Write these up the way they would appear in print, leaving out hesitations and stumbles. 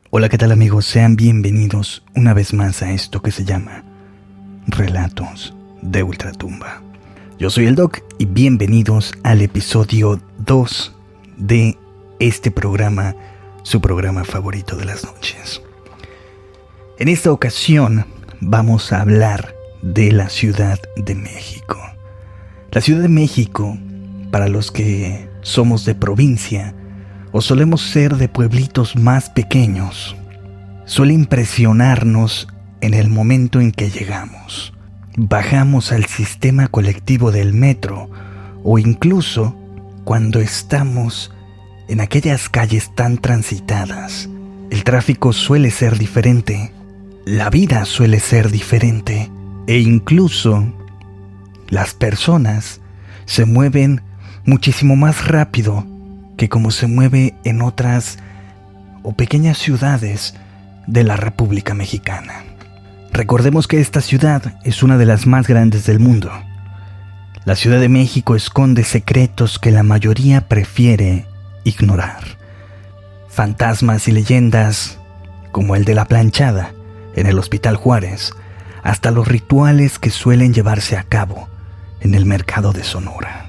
Hola, ¿qué tal amigos? Sean bienvenidos una vez más a esto que se llama Relatos de Ultratumba. Yo soy el Doc y bienvenidos al episodio 2 de este programa, su programa favorito de las noches. En esta ocasión vamos a hablar de la Ciudad de México. La Ciudad de México, para los que somos de provincia o solemos ser de pueblitos más pequeños, suele impresionarnos en el momento en que llegamos. Bajamos al sistema colectivo del metro o incluso cuando estamos en aquellas calles tan transitadas. El tráfico suele ser diferente, la vida suele ser diferente e incluso las personas se mueven muchísimo más rápido que como se mueve en otras o pequeñas ciudades de la República Mexicana. Recordemos que esta ciudad es una de las más grandes del mundo. La Ciudad de México esconde secretos que la mayoría prefiere ignorar. Fantasmas y leyendas como el de la planchada en el Hospital Juárez, hasta los rituales que suelen llevarse a cabo en el mercado de Sonora.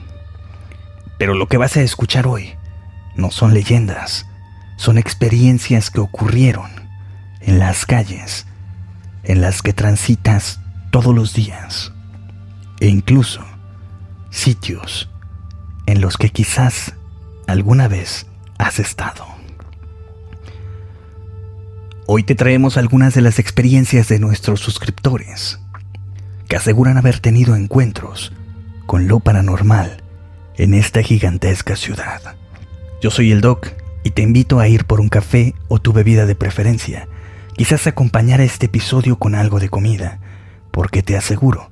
Pero lo que vas a escuchar hoy no son leyendas, son experiencias que ocurrieron en las calles en las que transitas todos los días, e incluso sitios en los que quizás alguna vez has estado. Hoy te traemos algunas de las experiencias de nuestros suscriptores, que aseguran haber tenido encuentros con lo paranormal en esta gigantesca ciudad. Yo soy el Doc y te invito a ir por un café o tu bebida de preferencia. Quizás acompañar este episodio con algo de comida, porque te aseguro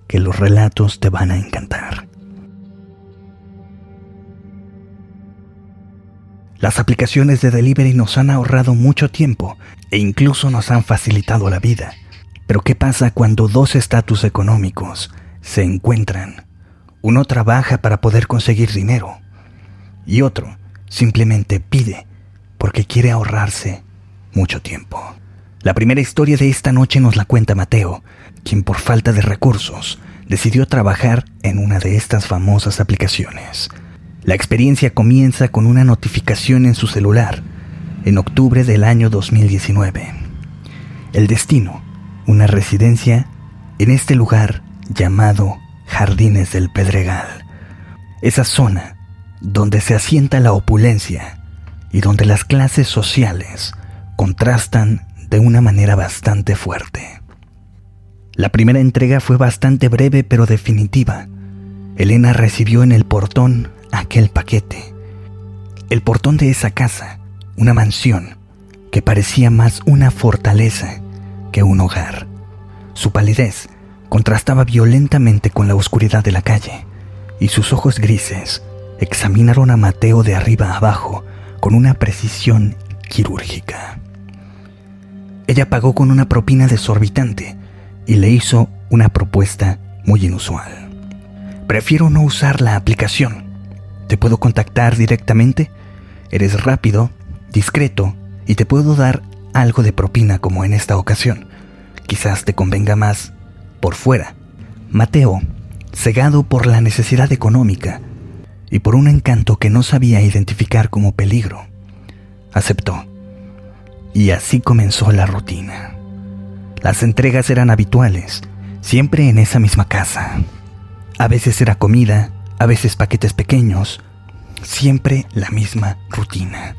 que los relatos te van a encantar. Las aplicaciones de delivery nos han ahorrado mucho tiempo e incluso nos han facilitado la vida. Pero ¿qué pasa cuando dos estatus económicos se encuentran? Uno trabaja para poder conseguir dinero y otro simplemente pide porque quiere ahorrarse mucho tiempo. La primera historia de esta noche nos la cuenta Mateo, quien por falta de recursos decidió trabajar en una de estas famosas aplicaciones. La experiencia comienza con una notificación en su celular en octubre del año 2019. El destino, una residencia en este lugar llamado Jardines del Pedregal. Esa zona donde se asienta la opulencia y donde las clases sociales contrastan de una manera bastante fuerte. La primera entrega fue bastante breve pero definitiva. Elena recibió en el portón aquel paquete. El portón de esa casa, una mansión que parecía más una fortaleza que un hogar. Su palidez contrastaba violentamente con la oscuridad de la calle y sus ojos grises examinaron a Mateo de arriba a abajo con una precisión quirúrgica. Ella pagó con una propina desorbitante y le hizo una propuesta muy inusual. Prefiero no usar la aplicación. ¿Te puedo contactar directamente? Eres rápido, discreto y te puedo dar algo de propina como en esta ocasión. Quizás te convenga más por fuera. Mateo, cegado por la necesidad económica y por un encanto que no sabía identificar como peligro, aceptó. Y así comenzó la rutina. Las entregas eran habituales, siempre en esa misma casa. A veces era comida, a veces paquetes pequeños, siempre la misma rutina.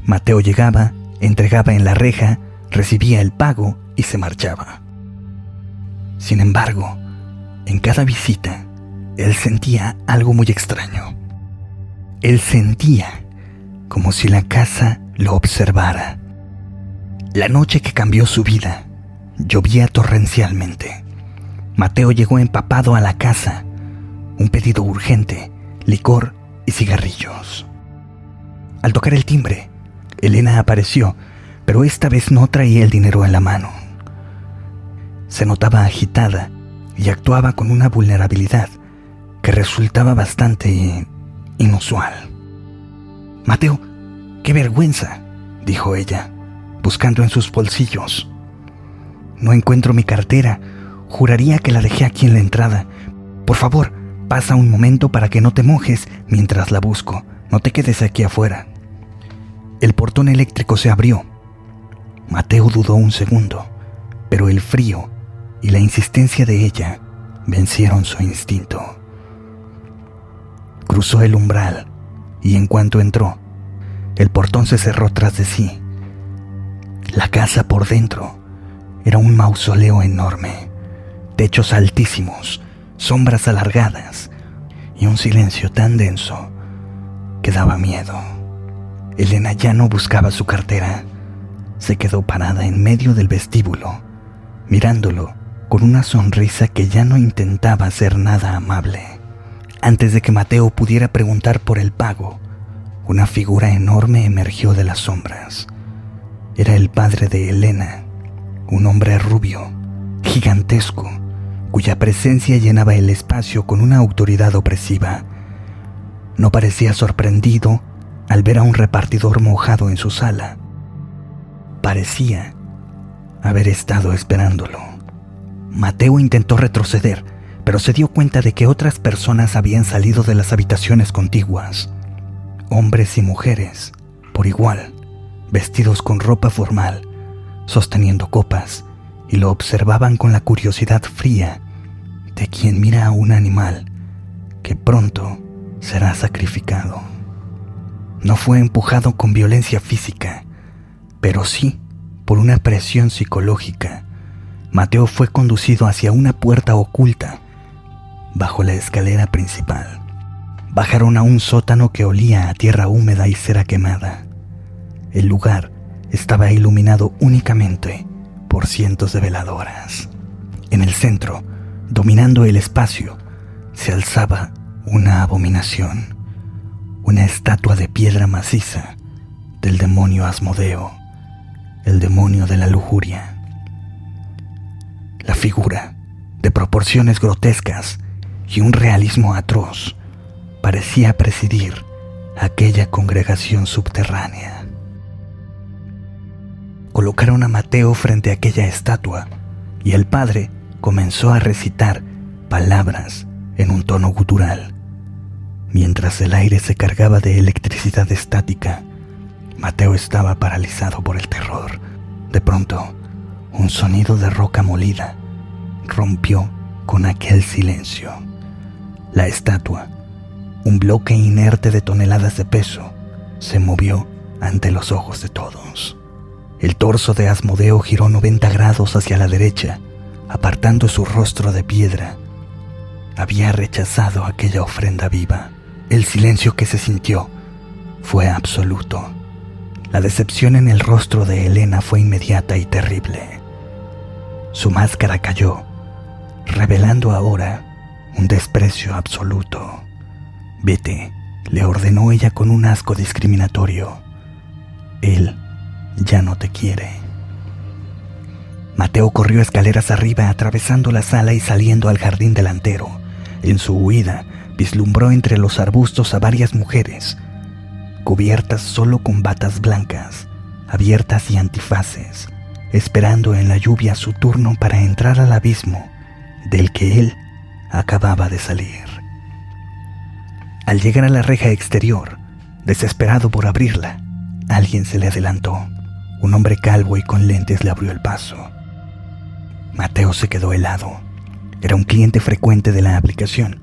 Mateo llegaba, entregaba en la reja, recibía el pago y se marchaba. Sin embargo, en cada visita, él sentía algo muy extraño. Él sentía como si la casa lo observara. La noche que cambió su vida, llovía torrencialmente. Mateo llegó empapado a la casa. Un pedido urgente, licor y cigarrillos. Al tocar el timbre, Elena apareció, pero esta vez no traía el dinero en la mano. Se notaba agitada y actuaba con una vulnerabilidad que resultaba bastante inusual. «Mateo, qué vergüenza», dijo ella, buscando en sus bolsillos. No encuentro mi cartera. Juraría que la dejé aquí en la entrada. Por favor, pasa un momento para que no te mojes mientras la busco. No te quedes aquí afuera. El portón eléctrico se abrió. Mateo dudó un segundo, pero el frío y la insistencia de ella vencieron su instinto. Cruzó el umbral y en cuanto entró, el portón se cerró tras de sí. La casa por dentro era un mausoleo enorme, techos altísimos, sombras alargadas y un silencio tan denso que daba miedo. Elena ya no buscaba su cartera. Se quedó parada en medio del vestíbulo, mirándolo con una sonrisa que ya no intentaba ser nada amable. Antes de que Mateo pudiera preguntar por el pago, una figura enorme emergió de las sombras. Era el padre de Elena, un hombre rubio, gigantesco, cuya presencia llenaba el espacio con una autoridad opresiva. No parecía sorprendido al ver a un repartidor mojado en su sala. Parecía haber estado esperándolo. Mateo intentó retroceder, pero se dio cuenta de que otras personas habían salido de las habitaciones contiguas. Hombres y mujeres, por igual, vestidos con ropa formal, sosteniendo copas, y lo observaban con la curiosidad fría de quien mira a un animal que pronto será sacrificado. No fue empujado con violencia física, pero sí por una presión psicológica. Mateo fue conducido hacia una puerta oculta bajo la escalera principal. Bajaron a un sótano que olía a tierra húmeda y cera quemada. El lugar estaba iluminado únicamente por cientos de veladoras. En el centro, dominando el espacio, se alzaba una abominación, una estatua de piedra maciza del demonio Asmodeo, el demonio de la lujuria. La figura, de proporciones grotescas y un realismo atroz, parecía presidir aquella congregación subterránea. Colocaron a Mateo frente a aquella estatua y el padre comenzó a recitar palabras en un tono gutural. Mientras el aire se cargaba de electricidad estática, Mateo estaba paralizado por el terror. De pronto, un sonido de roca molida rompió con aquel silencio. La estatua, un bloque inerte de toneladas de peso, se movió ante los ojos de todos. El torso de Asmodeo giró 90 grados hacia la derecha, apartando su rostro de piedra. Había rechazado aquella ofrenda viva. El silencio que se sintió fue absoluto. La decepción en el rostro de Elena fue inmediata y terrible. Su máscara cayó, revelando ahora un desprecio absoluto. «Vete», le ordenó ella con un asco discriminatorio. «Él ya no te quiere». Mateo corrió escaleras arriba, atravesando la sala y saliendo al jardín delantero. En su huida, vislumbró entre los arbustos a varias mujeres, cubiertas solo con batas blancas, abiertas y antifaces, esperando en la lluvia su turno para entrar al abismo del que él acababa de salir. Al llegar a la reja exterior, desesperado por abrirla, alguien se le adelantó. Un hombre calvo y con lentes le abrió el paso. Mateo se quedó helado. Era un cliente frecuente de la aplicación,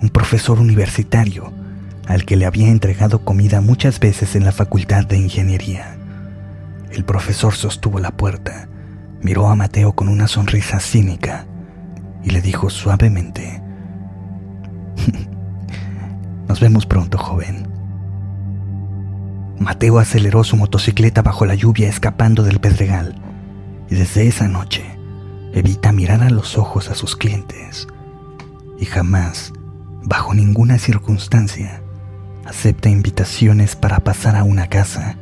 un profesor universitario al que le había entregado comida muchas veces en la facultad de ingeniería. El profesor sostuvo la puerta, miró a Mateo con una sonrisa cínica y le dijo suavemente: «Nos vemos pronto, joven». Mateo aceleró su motocicleta bajo la lluvia, escapando del pedregal, y desde esa noche evita mirar a los ojos a sus clientes y jamás, bajo ninguna circunstancia, acepta invitaciones para pasar a una casa,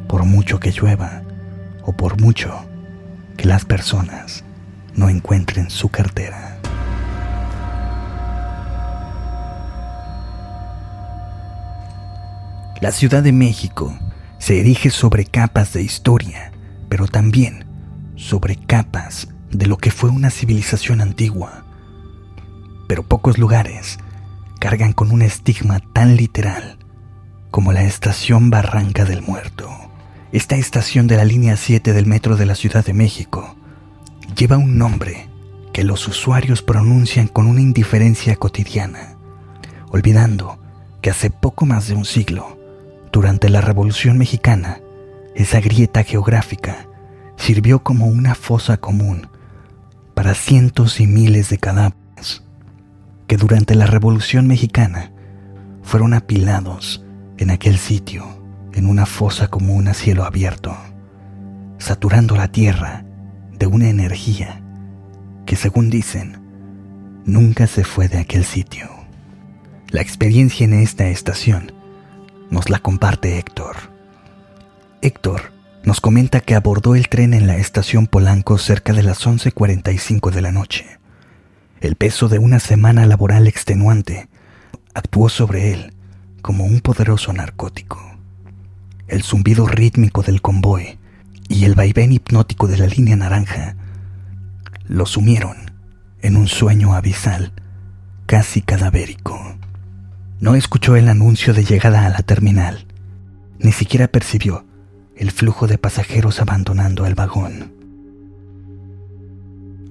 por mucho que llueva o por mucho que las personas no encuentren su cartera. La Ciudad de México se erige sobre capas de historia, pero también sobre capas de lo que fue una civilización antigua. Pero pocos lugares cargan con un estigma tan literal como la estación Barranca del Muerto. Esta estación de la línea 7 del metro de la Ciudad de México lleva un nombre que los usuarios pronuncian con una indiferencia cotidiana, olvidando que hace poco más de un siglo, durante la Revolución Mexicana, esa grieta geográfica sirvió como una fosa común para cientos y miles de cadáveres que durante la Revolución Mexicana fueron apilados en aquel sitio, en una fosa común a cielo abierto, saturando la tierra de una energía que, según dicen, nunca se fue de aquel sitio. La experiencia en esta estación nos la comparte Héctor. Héctor nos comenta que abordó el tren en la estación Polanco cerca de las 11:45 de la noche. El peso de una semana laboral extenuante actuó sobre él como un poderoso narcótico. El zumbido rítmico del convoy y el vaivén hipnótico de la línea naranja lo sumieron en un sueño abisal, casi cadavérico. No escuchó el anuncio de llegada a la terminal, ni siquiera percibió el flujo de pasajeros abandonando el vagón.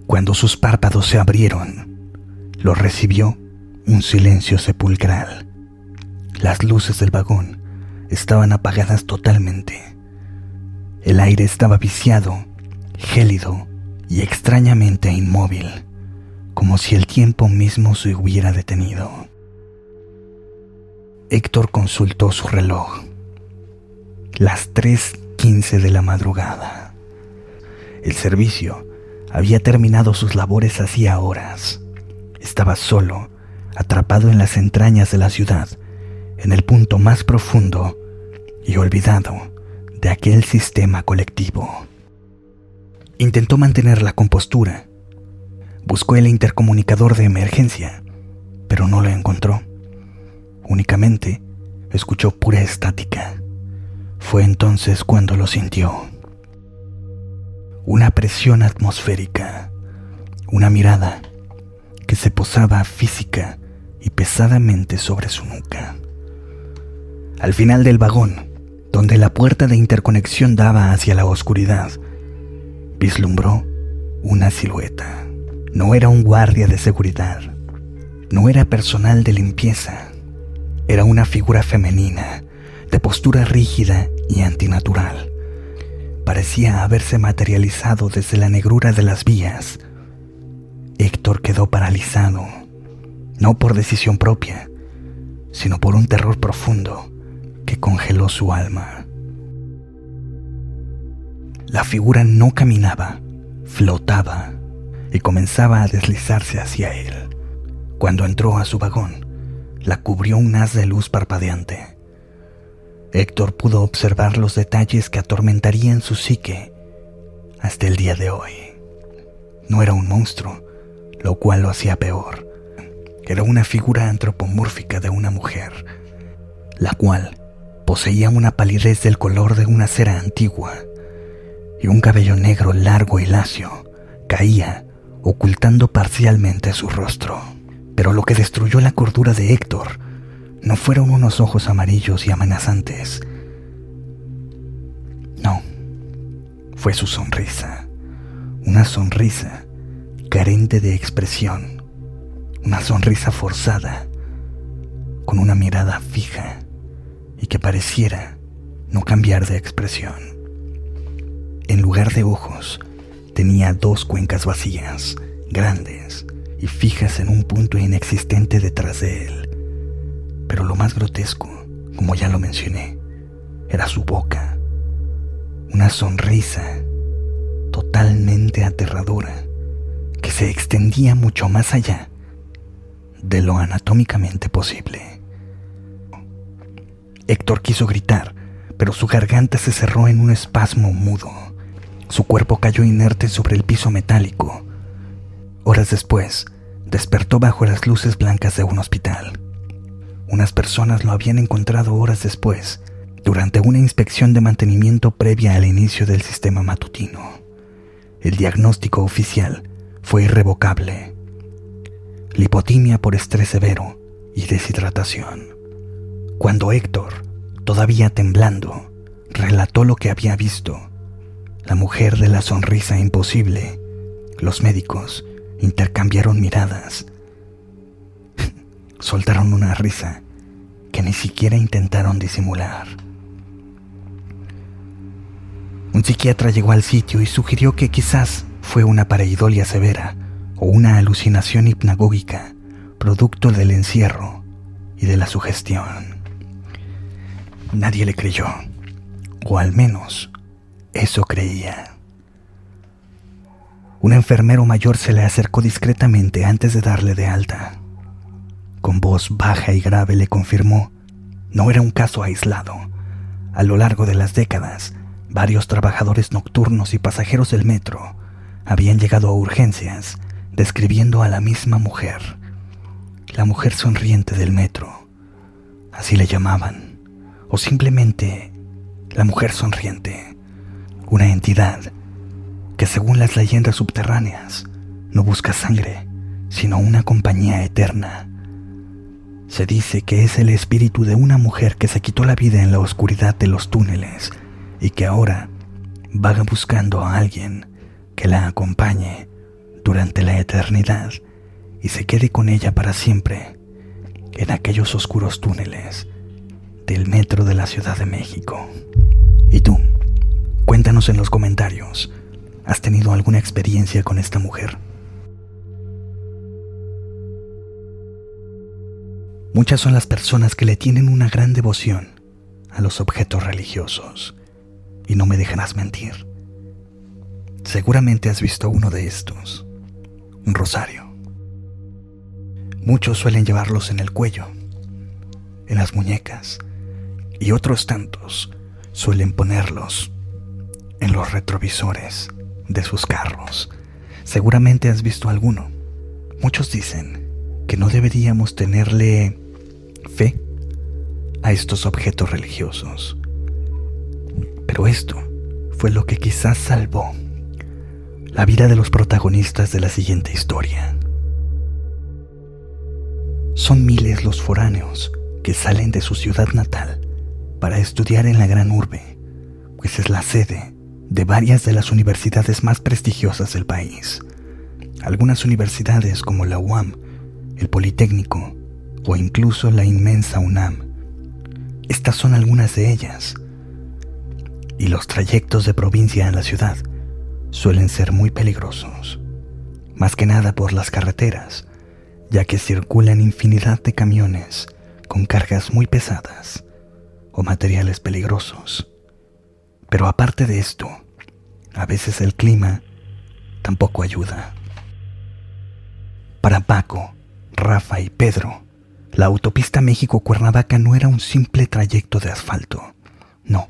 Cuando sus párpados se abrieron, lo recibió un silencio sepulcral. Las luces del vagón estaban apagadas totalmente. El aire estaba viciado, gélido y extrañamente inmóvil, como si el tiempo mismo se hubiera detenido. Héctor consultó su reloj. Las 3:15 de la madrugada. El servicio había terminado sus labores hacía horas. Estaba solo, atrapado en las entrañas de la ciudad, en el punto más profundo y olvidado de aquel sistema colectivo. Intentó mantener la compostura. Buscó el intercomunicador de emergencia, pero no lo encontró. Únicamente escuchó pura estática. Fue entonces cuando lo sintió. Una presión atmosférica, una mirada que se posaba física y pesadamente sobre su nuca. Al final del vagón, donde la puerta de interconexión daba hacia la oscuridad, vislumbró una silueta. No era un guardia de seguridad, no era personal de limpieza, era una figura femenina, de postura rígida y antinatural. Parecía haberse materializado desde la negrura de las vías. Héctor quedó paralizado, no por decisión propia, sino por un terror profundo que congeló su alma. La figura no caminaba, flotaba y comenzaba a deslizarse hacia él. Cuando entró a su vagón, la cubrió un haz de luz parpadeante. Héctor pudo observar los detalles que atormentarían su psique hasta el día de hoy. No era un monstruo, lo cual lo hacía peor. Era una figura antropomórfica de una mujer, la cual poseía una palidez del color de una cera antigua y un cabello negro largo y lacio caía ocultando parcialmente su rostro. Pero lo que destruyó la cordura de Héctor no fueron unos ojos amarillos y amenazantes. No, fue su sonrisa. Una sonrisa carente de expresión. Una sonrisa forzada, con una mirada fija y que pareciera no cambiar de expresión. En lugar de ojos, tenía dos cuencas vacías, grandes y fijas en un punto inexistente detrás de él. Pero lo más grotesco, como ya lo mencioné, era su boca. Una sonrisa totalmente aterradora que se extendía mucho más allá de lo anatómicamente posible. Héctor quiso gritar, pero su garganta se cerró en un espasmo mudo. Su cuerpo cayó inerte sobre el piso metálico. Horas después, despertó bajo las luces blancas de un hospital. Unas personas lo habían encontrado horas después, durante una inspección de mantenimiento previa al inicio del sistema matutino. El diagnóstico oficial fue irrevocable: lipotimia por estrés severo y deshidratación. Cuando Héctor, todavía temblando, relató lo que había visto, la mujer de la sonrisa imposible, los médicos intercambiaron miradas. Soltaron una risa que ni siquiera intentaron disimular. Un psiquiatra llegó al sitio y sugirió que quizás fue una pareidolia severa o una alucinación hipnagógica, producto del encierro y de la sugestión. Nadie le creyó, o al menos eso creía. Un enfermero mayor se le acercó discretamente antes de darle de alta. Con voz baja y grave le confirmó: no era un caso aislado. A lo largo de las décadas, varios trabajadores nocturnos y pasajeros del metro habían llegado a urgencias describiendo a la misma mujer, la mujer sonriente del metro, así le llamaban, o simplemente la mujer sonriente, una entidad que, según las leyendas subterráneas, no busca sangre, sino una compañía eterna. Se dice que es el espíritu de una mujer que se quitó la vida en la oscuridad de los túneles y que ahora vaga buscando a alguien que la acompañe durante la eternidad y se quede con ella para siempre en aquellos oscuros túneles del metro de la Ciudad de México. ¿Y tú? Cuéntanos en los comentarios, ¿has tenido alguna experiencia con esta mujer? Muchas son las personas que le tienen una gran devoción a los objetos religiosos. Y no me dejarás mentir, seguramente has visto uno de estos: un rosario. Muchos suelen llevarlos en el cuello, en las muñecas, y otros tantos suelen ponerlos en los retrovisores de sus carros. Seguramente has visto alguno. Muchos dicen que no deberíamos tenerle fe a estos objetos religiosos. Pero esto fue lo que quizás salvó la vida de los protagonistas de la siguiente historia. Son miles los foráneos que salen de su ciudad natal para estudiar en la gran urbe, pues es la sede de varias de las universidades más prestigiosas del país. Algunas universidades como la UAM, el Politécnico o incluso la inmensa UNAM. Estas son algunas de ellas. Y los trayectos de provincia a la ciudad suelen ser muy peligrosos, más que nada por las carreteras, ya que circulan infinidad de camiones con cargas muy pesadas o materiales peligrosos. Pero aparte de esto, a veces el clima tampoco ayuda. Para Paco, Rafa y Pedro, la autopista México-Cuernavaca no era un simple trayecto de asfalto, no.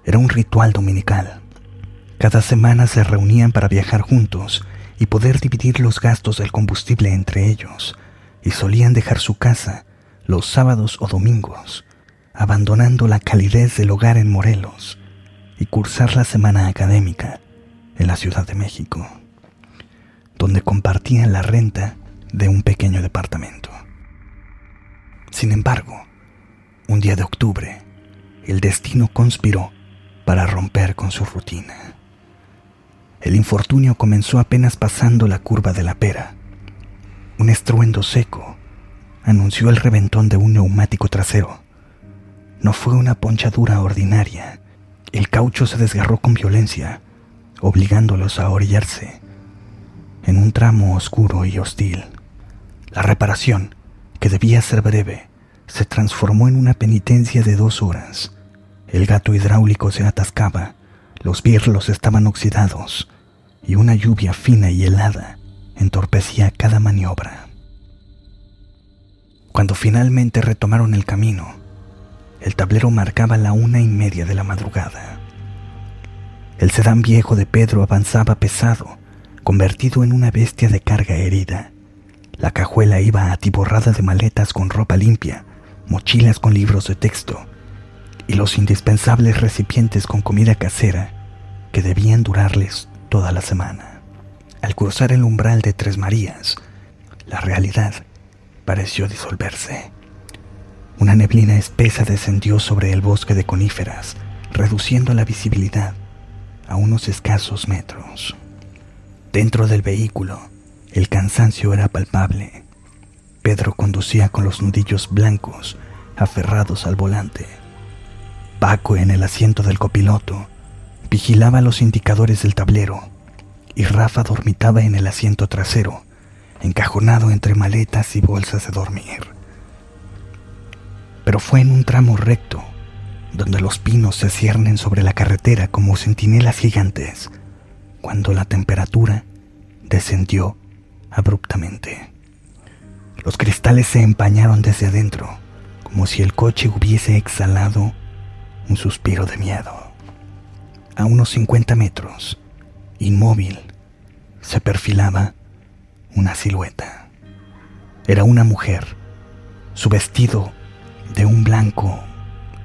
Era un ritual dominical. Cada semana se reunían para viajar juntos y poder dividir los gastos del combustible entre ellos, y solían dejar su casa los sábados o domingos, abandonando la calidez del hogar en Morelos y cursar la semana académica en la Ciudad de México, donde compartían la renta de un pequeño departamento. Sin embargo, un día de octubre, el destino conspiró para romper con su rutina. El infortunio comenzó apenas pasando la curva de la Pera. Un estruendo seco anunció el reventón de un neumático trasero. No fue una ponchadura ordinaria. El caucho se desgarró con violencia, obligándolos a orillarse en un tramo oscuro y hostil. La reparación, que debía ser breve, se transformó en una penitencia de 2 horas. El gato hidráulico se atascaba, los birlos estaban oxidados y una lluvia fina y helada entorpecía cada maniobra. Cuando finalmente retomaron el camino, el tablero marcaba la 1:30 de la madrugada. El sedán viejo de Pedro avanzaba pesado, convertido en una bestia de carga herida. La cajuela iba atiborrada de maletas con ropa limpia, mochilas con libros de texto y los indispensables recipientes con comida casera que debían durarles toda la semana. Al cruzar el umbral de Tres Marías, la realidad pareció disolverse. Una neblina espesa descendió sobre el bosque de coníferas, reduciendo la visibilidad a unos escasos metros. Dentro del vehículo, el cansancio era palpable. Pedro conducía con los nudillos blancos aferrados al volante. Paco, en el asiento del copiloto, vigilaba los indicadores del tablero, y Rafa dormitaba en el asiento trasero, encajonado entre maletas y bolsas de dormir. Pero fue en un tramo recto, donde los pinos se ciernen sobre la carretera como centinelas gigantes, cuando la temperatura descendió abruptamente. Los cristales se empañaron desde adentro, como si el coche hubiese exhalado un suspiro de miedo. A unos 50 metros, inmóvil, se perfilaba una silueta. Era una mujer. Su vestido, de un blanco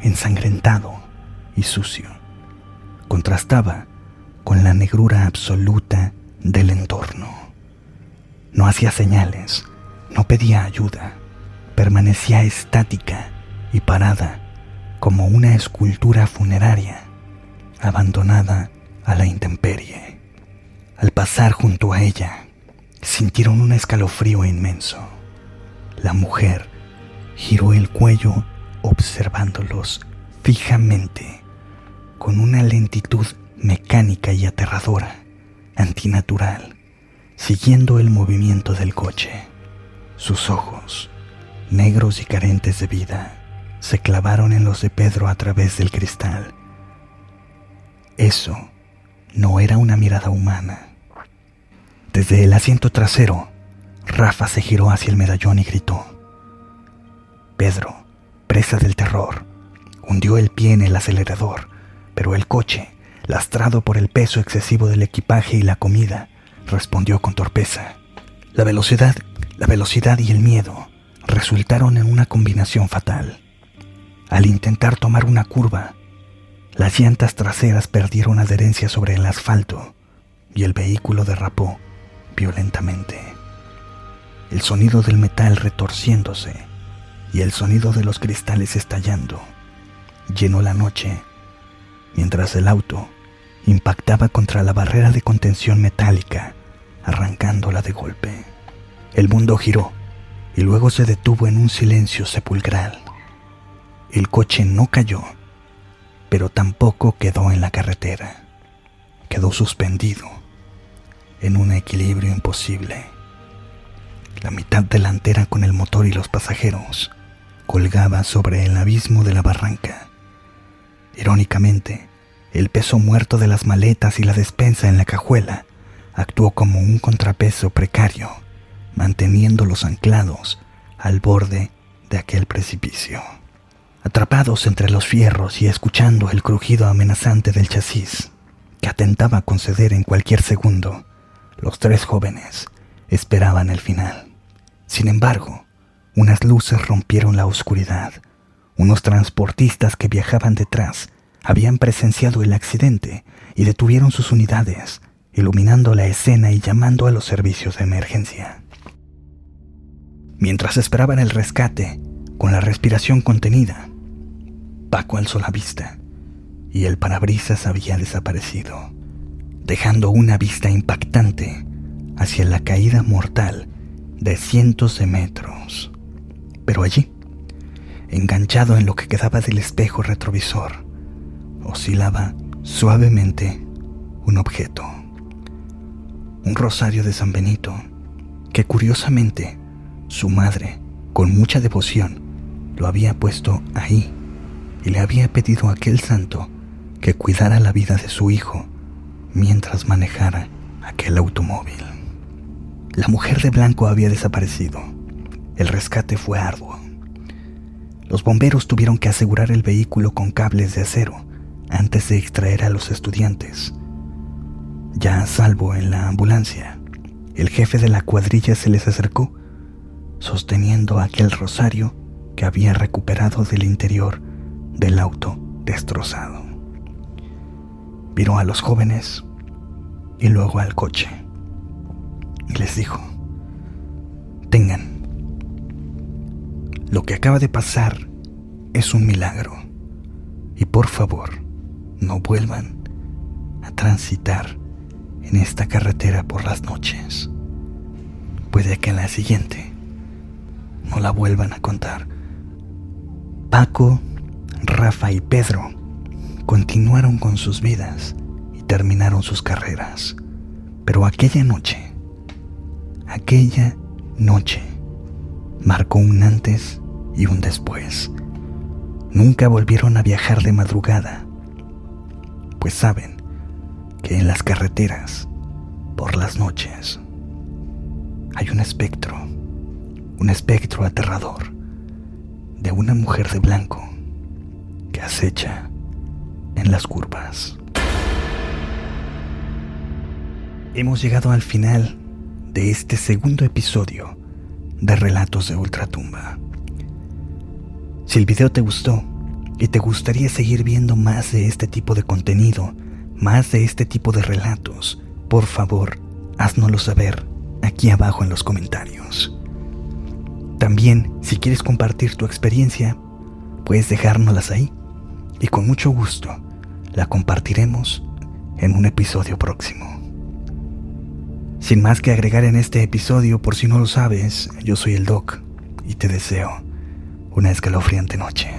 ensangrentado y sucio, contrastaba con la negrura absoluta del entorno. No hacía señales, no pedía ayuda, permanecía estática y parada como una escultura funeraria, abandonada a la intemperie. Al pasar junto a ella, sintieron un escalofrío inmenso. La mujer giró el cuello observándolos fijamente, con una lentitud mecánica y aterradora, antinatural, siguiendo el movimiento del coche. Sus ojos, negros y carentes de vida, se clavaron en los de Pedro a través del cristal. Eso no era una mirada humana. Desde el asiento trasero, Rafa se giró hacia el medallón y gritó. Pedro, presa del terror, hundió el pie en el acelerador, pero el coche, lastrado por el peso excesivo del equipaje y la comida, respondió con torpeza. La velocidad y el miedo resultaron en una combinación fatal. Al intentar tomar una curva, las llantas traseras perdieron adherencia sobre el asfalto y el vehículo derrapó violentamente. El sonido del metal retorciéndose y el sonido de los cristales estallando llenó la noche, mientras el auto impactaba contra la barrera de contención metálica, arrancándola de golpe. El mundo giró y luego se detuvo en un silencio sepulcral. El coche no cayó, pero tampoco quedó en la carretera. Quedó suspendido en un equilibrio imposible. La mitad delantera, con el motor y los pasajeros, colgaba sobre el abismo de la barranca. Irónicamente, el peso muerto de las maletas y la despensa en la cajuela actuó como un contrapeso precario, manteniéndolos anclados al borde de aquel precipicio. Atrapados entre los fierros y escuchando el crujido amenazante del chasis, que atentaba a conceder en cualquier segundo, los tres jóvenes esperaban el final. Sin embargo, unas luces rompieron la oscuridad. Unos transportistas que viajaban detrás habían presenciado el accidente y detuvieron sus unidades, iluminando la escena y llamando a los servicios de emergencia. Mientras esperaban el rescate, con la respiración contenida, Paco alzó la vista y el parabrisas había desaparecido, dejando una vista impactante hacia la caída mortal de cientos de metros. Pero allí, enganchado en lo que quedaba del espejo retrovisor, oscilaba suavemente un objeto. Un rosario de San Benito, que curiosamente su madre, con mucha devoción, lo había puesto ahí y le había pedido a aquel santo que cuidara la vida de su hijo mientras manejara aquel automóvil. La mujer de blanco había desaparecido. El rescate fue arduo. Los bomberos tuvieron que asegurar el vehículo con cables de acero antes de extraer a los estudiantes. Ya a salvo en la ambulancia, el jefe de la cuadrilla se les acercó, sosteniendo aquel rosario que había recuperado del interior del auto destrozado. Miró a los jóvenes y luego al coche y les dijo: tengan, lo que acaba de pasar es un milagro y por favor no vuelvan a transitar en esta carretera por las noches. Puede que en la siguiente no la vuelvan a contar. Paco, Rafa y Pedro continuaron con sus vidas y terminaron sus carreras. Pero aquella noche marcó un antes y un después. Nunca volvieron a viajar de madrugada, pues saben que en las carreteras, por las noches, hay un espectro aterrador de una mujer de blanco que acecha en las curvas. Hemos llegado al final de este segundo episodio de Relatos de Ultratumba. Si el video te gustó y te gustaría seguir viendo más de este tipo de contenido, más de este tipo de relatos, por favor, háznoslo saber aquí abajo en los comentarios. También, si quieres compartir tu experiencia, puedes dejárnoslas ahí y con mucho gusto la compartiremos en un episodio próximo. Sin más que agregar en este episodio, por si no lo sabes, yo soy el Doc y te deseo una escalofriante noche.